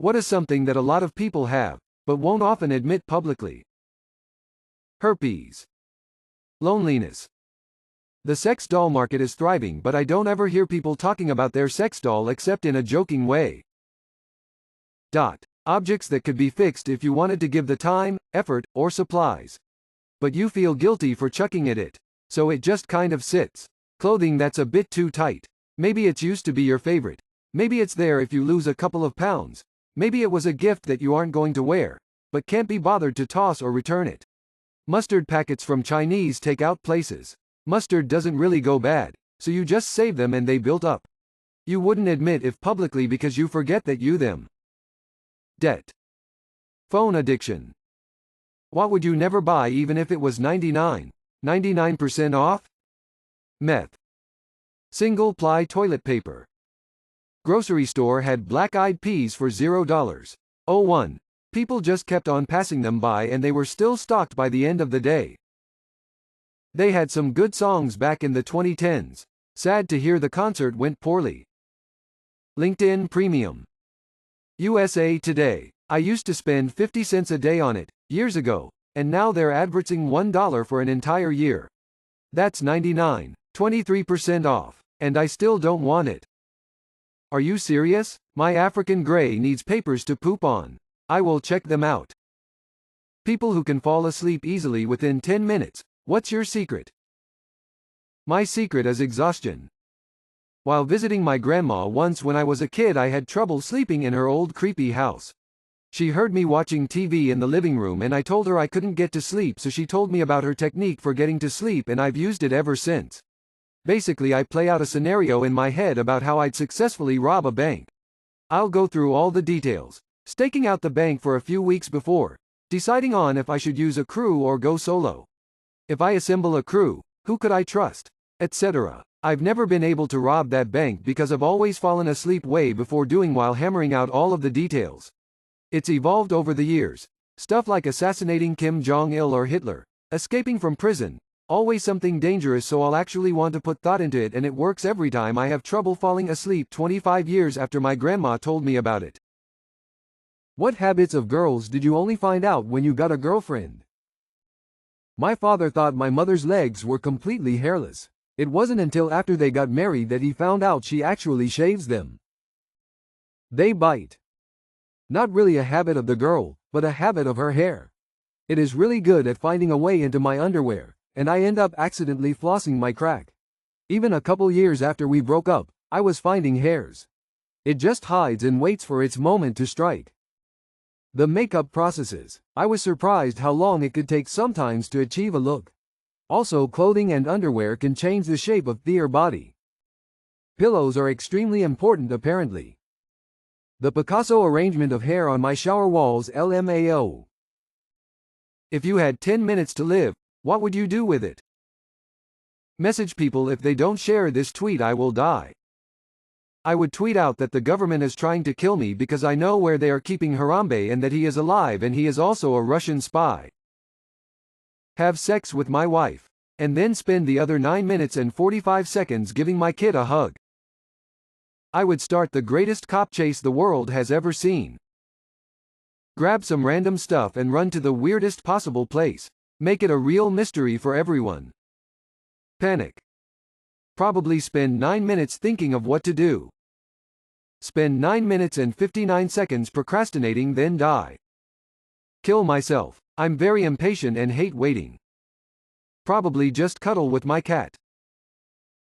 What is something that a lot of people have, but won't often admit publicly? Herpes. Loneliness. The sex doll market is thriving, but I don't ever hear people talking about their sex doll except in a joking way. Objects that could be fixed if you wanted to give the time, effort, or supplies. But you feel guilty for chucking it, so it just kind of sits. Clothing that's a bit too tight. Maybe it's used to be your favorite. Maybe it's there if you lose a couple of pounds. Maybe it was a gift that you aren't going to wear, but can't be bothered to toss or return it. Mustard packets from Chinese take-out places. Mustard doesn't really go bad, so you just save them and they build up. You wouldn't admit if publicly because you forget that you them. Debt. Phone addiction. What would you never buy even if it was 99% off? Meth. Single-ply toilet paper. Grocery store had black-eyed peas for $0. 01. People just kept on passing them by and they were still stocked by the end of the day. They had some good songs back in the 2010s. Sad to hear the concert went poorly. LinkedIn Premium. USA Today. I used to spend 50 cents a day on it, years ago, and now they're advertising $1 for an entire year. That's 23% off, and I still don't want it. Are you serious? My African Grey needs papers to poop on. I will check them out. People who can fall asleep easily within 10 minutes. What's your secret? My secret is exhaustion. While visiting my grandma once when I was a kid, I had trouble sleeping in her old creepy house. She heard me watching TV in the living room and I told her I couldn't get to sleep, so she told me about her technique for getting to sleep and I've used it ever since. Basically, I play out a scenario in my head about how I'd successfully rob a bank. I'll go through all the details, staking out the bank for a few weeks before, deciding on if I should use a crew or go solo. If I assemble a crew, who could I trust? Etc. I've never been able to rob that bank because I've always fallen asleep way before doing while hammering out all of the details. It's evolved over the years. Stuff like assassinating Kim Jong-il or Hitler, escaping from prison, always something dangerous, so I'll actually want to put thought into it, and it works every time. I have trouble falling asleep 25 years after my grandma told me about it. What habits of girls did you only find out when you got a girlfriend? My father thought my mother's legs were completely hairless. It wasn't until after they got married that he found out she actually shaves them. They bite. Not really a habit of the girl, but a habit of her hair. It is really good at finding a way into my underwear, and I end up accidentally flossing my crack. Even a couple years after we broke up, I was finding hairs. It just hides and waits for its moment to strike. The makeup processes. I was surprised how long it could take sometimes to achieve a look. Also, clothing and underwear can change the shape of their body. Pillows are extremely important apparently. The Picasso arrangement of hair on my shower walls. LMAO. If you had 10 minutes to live, what would you do with it? Message people if they don't share this tweet I will die. I would tweet out that the government is trying to kill me because I know where they are keeping Harambe and that he is alive and he is also a Russian spy. Have sex with my wife. And then spend the other 9 minutes and 45 seconds giving my kid a hug. I would start the greatest cop chase the world has ever seen. Grab some random stuff and run to the weirdest possible place. Make it a real mystery for everyone. Panic. Probably spend 9 minutes thinking of what to do. Spend 9 minutes and 59 seconds procrastinating, then die. Kill myself. I'm very impatient and hate waiting. Probably just cuddle with my cat.